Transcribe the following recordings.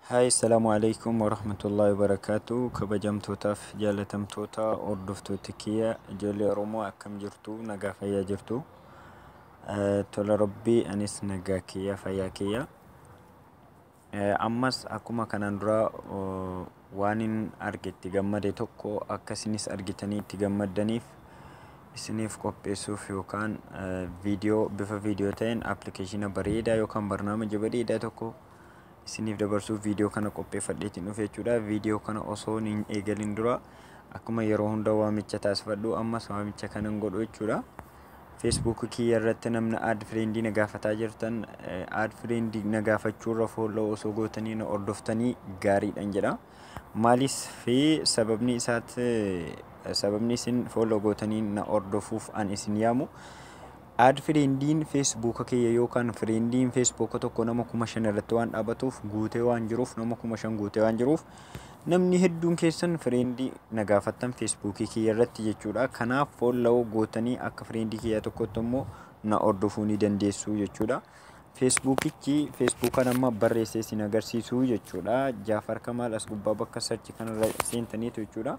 Hai, Assalamualaikum warahmatullahi wabarakatuh. Kabajamtootaaf jaalatamtoota hordoftoota kiyya ijoollee Oromoo akkam jirtu? Nagaa fayyaa jirtu? Tola Rabbii anis nagaa kiyya fayyaa kiyya. Ammas akkuma kanaan dura waanin argetti gammade tokko akkasinis argitanii itti gammaddaniif isiniif qopheessuuf yookaan bifa viidiyoo ta'een appilikeeshina bareedaa yookaan barnaamija bareedaa tokko isiniif dabarsuuf viidiyoo kana qopheeffadheetiin dhufe jechuudha. Viidiyoo kana osoo hin eegalin dura akkuma yeroo hunda waamicha taasifadhu ammas waamicha kanan godhu jechuudha. Facebook kiyya irratti namni add friendii na gaafataa jirtan add friendii na gaafachuurra follow osoo gootanii na hordoftanii gaariidhaan jedha. Maalis fi sababni isin follow gootanii na hordofuuf an isin yaamu add friendiin Facebook kiyya yookaan friendiin Facebook tokko nama 5,000 irratti waan dhaabatuuf guutee waan jiruuf nama 5,000 guutee waan jiruuf namni hedduun keessan friendii na gaafattan Facebook kiyya irratti jechuudha. Kanaaf follow gootanii akka friendii kiyya tokkotti immoo na hordofuu ni dandeessu jechuudha. Facebookan amma barreessee isin agarsiisu jechuudha. Jaafar Kamaal as gubbaa bakka search kanarra seentaniitu jechuudha.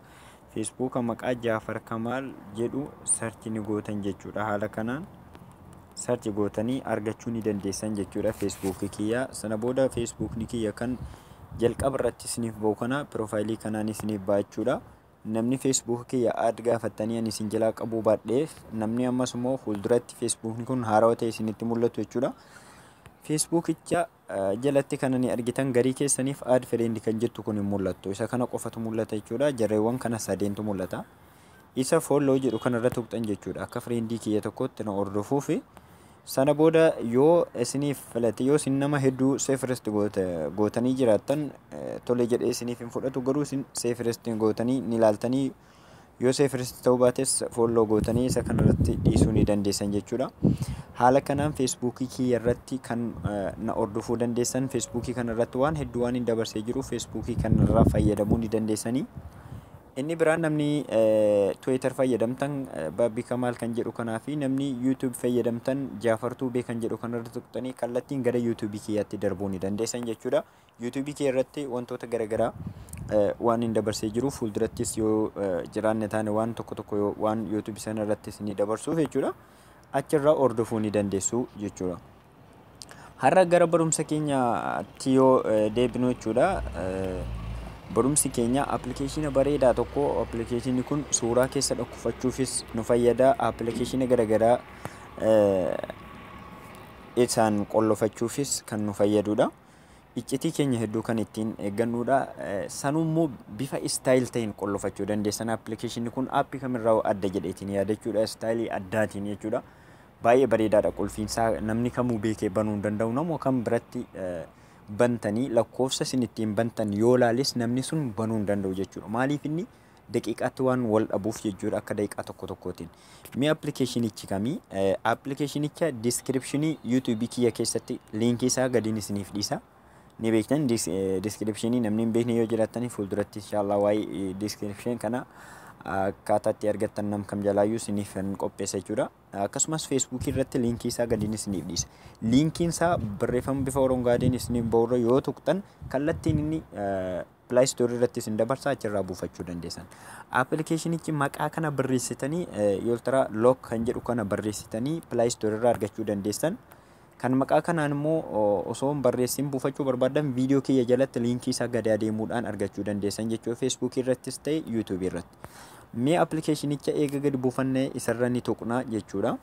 Facebook maqaa Jaafar Kamaal jedhu search ni gootan jechuudha. Haala kanaan search gootanii argachuu ni dandeessan jechuudha Facebook kiyya. Sana booda Facebook kiyya kan jalqaba irratti isiniif ba'u kana profaayilii kanaan isiniif ba'a jechuudha. Namni Facebook kiyya add gaafatanii ani isin jalaa qabuu baadheef namni ammas immoo fuulduratti Facebook kun haarawaa ta'e isinitti mul'atu jechuudha. Facebookicha jalatti kan ani argitan garii keessaniif add friend kan jettu kun hin mul'attu. Isa kana qofatu mul'ata jechuudha. Jarreewwan kana sadeentu mul'ata. Isa follow jedhu kanarra tuqxan jechuudha. Akka friendii kiyya tokkotti na hordofuufi sana booda yoo isiniif filate yoo isin nama hedduu seefirest gootanii jiraattan tole jedhee isiniif hin fudhatu garuu isin seefirest gootanii ni ilaaltanii yoo seefirest ta'uu baates follow gootanii isa kanarratti dhiisuu ni dandeessan jechuudha. Haala kanaan Facebook kiyya irratti kan na hordofuu dandeessan Facebook kanarratti waan hedduu waan hin dabarsee jiru Facebook kanarraa fayyadamuu ni dandeessanii. Inni biraan namni Twitter fayyadamtan Babbi Kamaal kan jedhu kanaa fi namni YouTube fayyadamtan Jaafar Tuubee kan jedhu kanarra tuqxanii kallattiin gara YouTube kiyyaatti darbuu ni dandeessan jechuudha. YouTube kiyya irratti wantoota garaagaraa waan hin dabarsee jiru fuuldurattis yoo jiraanne taane waan tokko waan YouTube sana irrattis ni dabarsuuf jechuudha. Achirraa hordofuu ni dandeessu jechuudha. Har'a gara barumsa keenyaatti yoo deebinu jechuudha. Barumsi keenya appilikeeshina bareedaa tokko appilikeeshinni kun suuraa keessa dhokfachuufis nu fayyada. Appilikeeshina garaagaraa isaan qollofachuufis kan nu fayyadudha. Iccitii keenya hedduu kan ittiin eeggannudha. Sanummoo bifa istaayil ta'een qollofachuu dandeessan. Appilikeeshinni kun aappii kamirraa adda jedheetiin yaadachuudha. Istaayilii addaatiin jechuudha. Baay'ee bareedaadha. Qulfiinsaa namni kamuu beekee banuu hin danda'u. Namoo kan biratti bantanii lakkoofsa isin ittiin bantan yoo laalis namni sun banuu hin danda'u jechuudha. Maaliif inni daqiiqaatti waan wal dhabuuf jechuudha akka daqiiqaa tokkotiin. Mee appilikeeshinichi kamii? Appilikeeshinicha diskiripshinii YouTube kiyya keessatti liinkii isaa gadiin isiniif dhiisa. Ni beektan diskiripshinii namni hin beekne yoo jiraatanii fuulduratti inshallah waa'ee diskiripshin kana akkaataatti argattan nam kam jalaayyuu isiniif kan qopheessa jechuudha. Akkasumas Facebook irratti liinkii isaa gadiin isiniif dhiisa. Liinkiin isaa barreeffama bifa orongaadeen isiniif ba'urra yoo tuqxan kallattiin inni Play Store irratti isin dabarsa achirraa buufachuu dandeessan. Appilikeeshinichi maqaa kana barreessitanii Ultra Lock kan jedhu kana barreessitanii Play Store irraa argachuu dandeessan. Kan maqaa kanaan immoo osoo hin barreessin buufachuu barbaadan viidiyoo kiyya jalatti liinkii isaa gadi adeemuudhaan argachuu dandeessan jechuudha. Facebook irrattis ta'e YouTube irratti. Mee appilikeeshinicha eega gadi buufannee isarra ni tuqna jechuudha.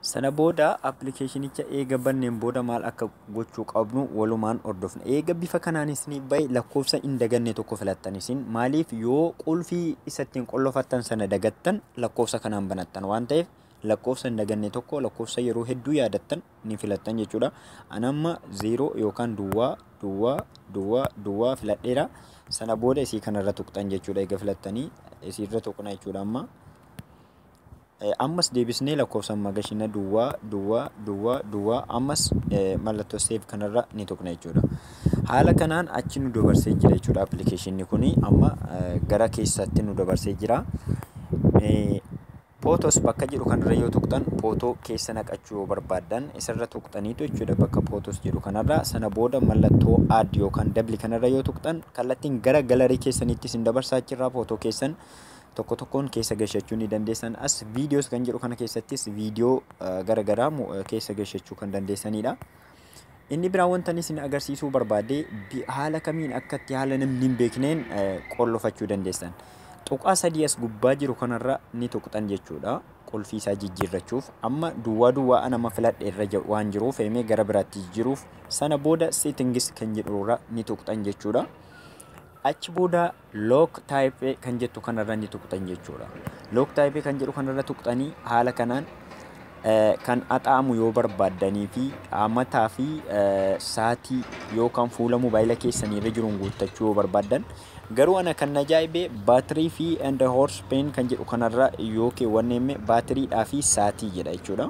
Sana booda appilikeeshinicha eega banneen booda maal akka gochuu qabnu walumaan hordofna. Eega bifa kanaan isin bahe lakkoofsa hin daganne tokko filattan isin maaliif yoo qulfii isattiin qollofattan sana dagattan lakkoofsa kanaan banattan waan ta'eef lakkoofsa hin daganne tokko lakkoofsa yeroo hedduu yaadattan ni filattan jechuudha. Anamma 0 yookaan duwwaa filadheera. Sana booda isii kanarra tuqxan jechuudha. Eega filattanii isiirra tuqna jechuudha. Ammas deebisnee lakkoofsa magashina duwwaa ammas mallattoo save kanarra ni tuqna jechuudha. Haala kanaan achi nu dabarsee jira jechuudha. Appilikeeshinni kuni amma gara keessatti nu dabarsee jira. Photos bakka jedhu kanarra yoo tuqxan photo keessa naqachuu yoo barbaadan isarra tuqxaniitu jechuudha bakka photos jedhu kanarra. Sana booda mallattoo add yookaan dabli kanarra yoo tuqxan kallattiin gara galarii keessanitti isin dabarsaa achirraa photo keessan tokko tokkoon keessa gashachuu ni dandeessan. As videos kan jedhu kana keessattis video garagaraa keessa gashachuu kan dandeessanidha. Inni biraa wanta isin agarsiisuu barbaade haala kamiin akkatti haala namni hin beekneen qollofachuu dandeessan. Tuqaa sadii as gubbaa jiru kanarra ni tuqxan jechuudha. Qulfii isaa jijjiirrachuuf amma duwwaa nama filadhe irra waan jiruuf emee gara biraatti jijjiiruuf sana booda settings kan jedhurra ni tuqxan jechuudha. Achi booda lock type kan jettu kanarra ni tuqxan jechuudha. Lock type kan jedhu kanarra tuqxanii haala kanaan kan axaamu yoo barbaadanii fi amataa fi saatii yookaan fuula mobaayila keessanii irra jiruun guuttachuu yoo barbaadan garuu ana kan ajaa'ibe baatirii fi and horse pen kan jedhu kanarra yoo keewwanneemme baatiriidhaa fi saatii jedha jechuudha.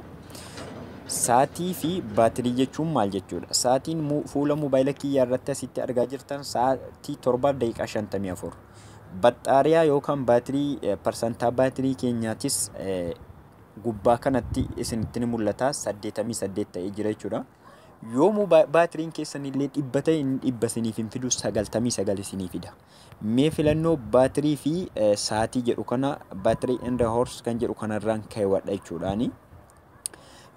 Saatii fi baatirii jechuun maal jechuudha? Saatiin fuula mobaayila kiyyaa irratti asitti argaa jirtan saatii 7:54. Baxxaariyaa yookaan baatirii parsantaa baatirii keenyaatis gubbaa kanatti isinitti ni mul'ata 88 ta'ee jira jechuudha. Yoomuu baatiriin keessan illee 100 ta'e inni 100 isiniif hin fidu 99 isinii fida. Mee filannoo baatirii fi saatii jedhu kana baatirii and horse kan jedhu kanarraan keewwadha jechuudhaani.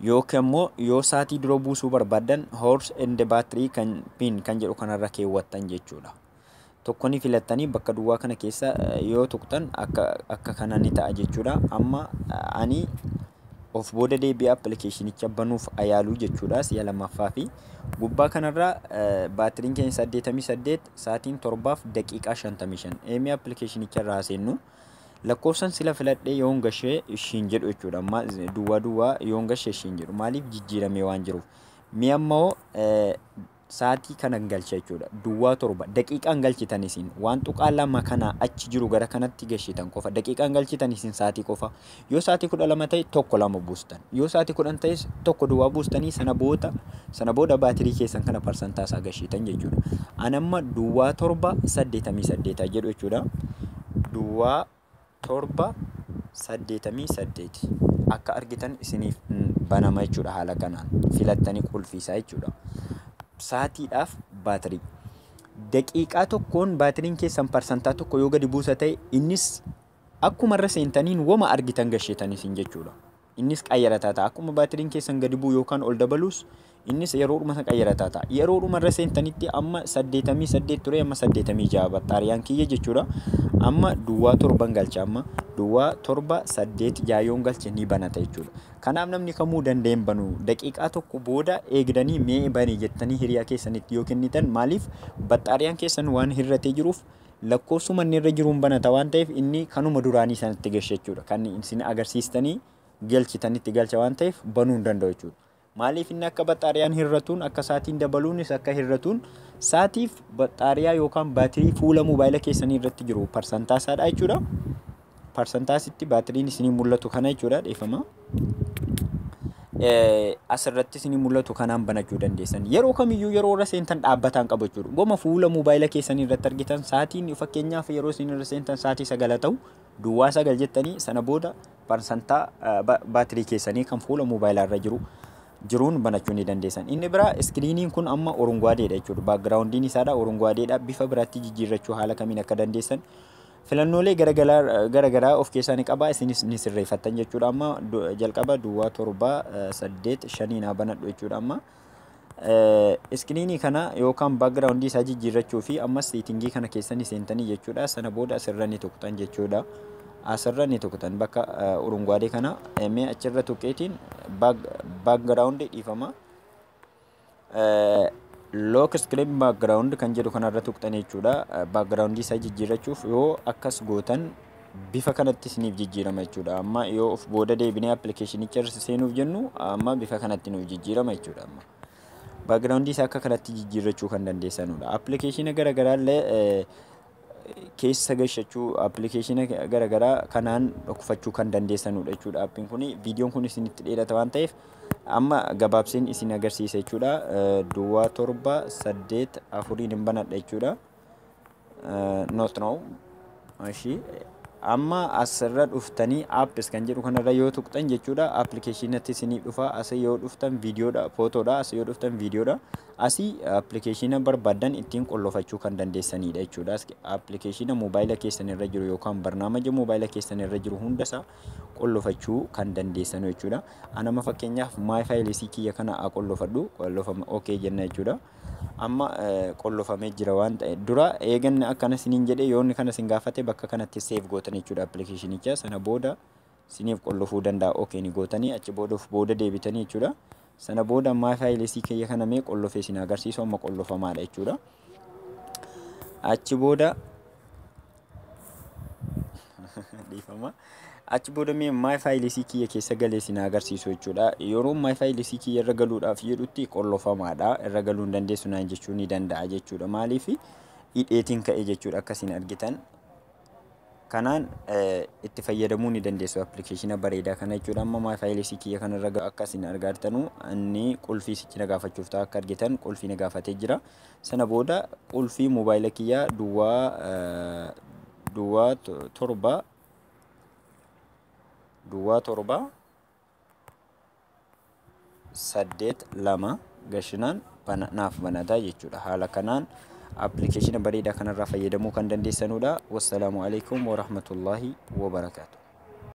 Yookaan immoo yoo saatii dura buusuu barbaadan horse and baatirii kan jedhu kanarra keewwattan jechuudha. Tokko ni filattanii bakka duwwaa kana keessa yoo tuqxan akka kana ni ta'a jechuudha. Amma ani of booda deebi'ee appilikeeshinicha banuuf ayaaluu jechuudha. Si'a lammaffaa fi gubbaa kanarra baatiriin keenya 88 saatiin 7:55. Eemee appilikeeshinicha irraa seennu lakkoofsan sila filadhee yoon gashee ishiin jedhu jechuudha. Amma duwwaa yoon gashee ishiin jedhu maaliif jijjiiramee waan jiruuf. Mee ammoo saatii kana galcha jechuudha. Duwwaa 7 daqiiqaan galchitan isin waan tuqaa lama kana achi jiru gara kanatti gashitan qofa daqiiqaan galchitan isin saatii qofa. Yoo saatii 12 ta'e tokko lama buustan. Yoo saatii 10 ta'e tokko duwwaa buustanii sana booda baatirii keessan kana parsantaa isaa gashitan jechuudha. Anamma duwwaa 7:88 jedhu jechuudha. Duwwaa 7:88 akka argitan isiniif banama jechuudha. Haala kanaan filattanii qulfiisaa jechuudha. Saatiidhaaf baatirii daqiiqaa tokkoon baatiriin keessan parsantaa tokko yoo gadi buusa ta'e innis akkuma irra seentaniin wama argitan gasheetan isin jechuudha. Innis qayyarataa ta'a akkuma baatiriin keessan gadi buu yookaan ol dabalus innis yeroodhuma qayyarataa ta'a. Yeroodhuma irra seentanitti amma 88 ture amma 86 baxxaariyaan kiyya jechuudha. Amma duwwaa 7 galcha amma duwwaa 7:86 yoon galche ni banata jechuudha. Kanaaf namni kamuu dandeen banu daqiiqaa tokko booda eegdanii mee banii jettanii hiriyaa keessanitti yoo kennitan maaliif baxxaariyaan keessan waan hirratee jiruuf lakkoofsuma inni irra jiruun banata waan ta'eef inni kanuma duraanii sanatti gashe jechuudha. Kan isin agarsiistanii galchitanitti galcha waan ta'eef banuu hin danda'u jechuudha. Maaliif inni akka baxxaariyaan hirratuun akka saatiin dabaluunis akka hirratuun saatiif baxxaariyaa yookaan baatirii fuula mobaayila keessanii irratti jiru parsantaa isaadha jechuudha. Parsantaasitti baatiriin isinii mul'atu kana jechuudha dhiifama. Asirratti isinii mul'atu kanaan banachuu dandeessan. Yeroo kamiyyuu yeroo irra seentan dhaabbataan qabu jechuudha. Goma fuula mobaayila keessanii irratti argitan saatiin fakkeenyaaf yeroo isin irra seentan saatii 9 ta'u duwwaa 9 jettanii sana booda parsantaa baatirii keessanii kan fuula mobaayilaa irra jiruun banachuu ni dandeessan. Inni biraa iskiriiniin kun amma orunguwaadeedha jechuudha. Baakgiraawundiin isaadha orunguwaadeedha. Bifa biraatti jijjiirrachuu haala kamiin akka dandeessan filannoolee garagaraa of keessaa ni qaba. Isinis ni sirreeffattan jechuudha. Amma jalqaba duwwaa 7:85 banadhu jechuudha. Amma iskiriinii kana yookaan baakgiraawundii isaa jijjiirrachuu fi ammas seetingii kana keessanii seentanii jechuudha. Sana booda asirra ni tuqxan jechuudha. Asirra ni tuqxan bakka urunguwaadee kana mee achirra tuqeetiin baakgiraawundii dhiifama. Lock screen background kan jedhu kanarra tuqxan jechuudha. Backgroundii isaa jijjiirrachuuf yoo akkas gootan bifa kanatti isiniif jijjiirama jechuudha. Amma yoo of booda deebinee appilikeeshinicha irra seenuuf jennu amma bifa kanatti nuuf jijjiirama jechuudha. Amma backgroundii isaa akka kanatti jijjiirrachuu kan dandeessanudha. Appilikeeshina garaagaraallee keessa gashachuu appilikeeshina garaagaraa kanaan dhokfachuu kan dandeessanudha jechuudha. Appiin kun viidiyoon kun isinitti dheerata waan ta'eef amma gabaabseen isin agarsiisa jechuudha. Duwwaa 7:84 hin banadha jechuudha. Not now. Ashi amma asirra dhuftanii apps kan jedhu kanarra yoo tuqxan jechuudha appilikeeshinatti isinii dhufa. As yoo dhuftan viidiyoodha, footoodha. As yoo dhuftan viidiyoodha. Asii appilikeeshina barbaadan ittiin qollofachuu kan dandeessanidha jechuudha. Appilikeeshina moobaayila keessan irra jiru yookaan barnaamija moobaayila keessan irra jiru hundasaa qollofachuu kan dandeessan jechuudha. Anama fakkeenyaaf maay faayilisii kiyya kana qollofadhu, qollofama okay jenna jechuudha. Amma qollofamee jira waan ta'e dura eeganne akkana isiniin jedhe yoonni kana isin gaafate bakka kanatti save gootan jechuudha appilikeeshinicha. Sana booda isiniif qollofuu danda'a. Okay ni gootanii achi booda deebitanii jechuudha. Sana booda maay faayilisii kiyya kana mee qollofee isin agarsiisu amma qollofamaadha jechuudha. Achi booda dhiifama. Achi booda mee maay faayilisii kiyya keessa galee isin agarsiisu jechuudha. Yeroo maay faayilisii kiyya irra galuudhaaf jedhutti qollofamaadha. Irra galuu hin dandeessu naan jechuu ni danda'a jechuudha. Maaliif hidheetiin ka'e jechuudha akkasiin argitan. Kanaan itti fayyadamuu ni dandeessu appilikeeshina bareedaa kana jechuudha. Amma maay faayilisii kiyya kanarra akkasiin argartanu inni qulfii sichi na gaafachuuf ta'a akka argitan qulfii na gaafatee jira. Sana booda qulfii moobaayila kiyyaa duwwaa torba 82 gashinaan naaf banataa jechuudha. Haala kanaan appilikeeshina bareedaa kanarraa fayyadamuu kan dandeessanudha. Wassalaamu alaikum wa rahmatullahi wa barakaatuh.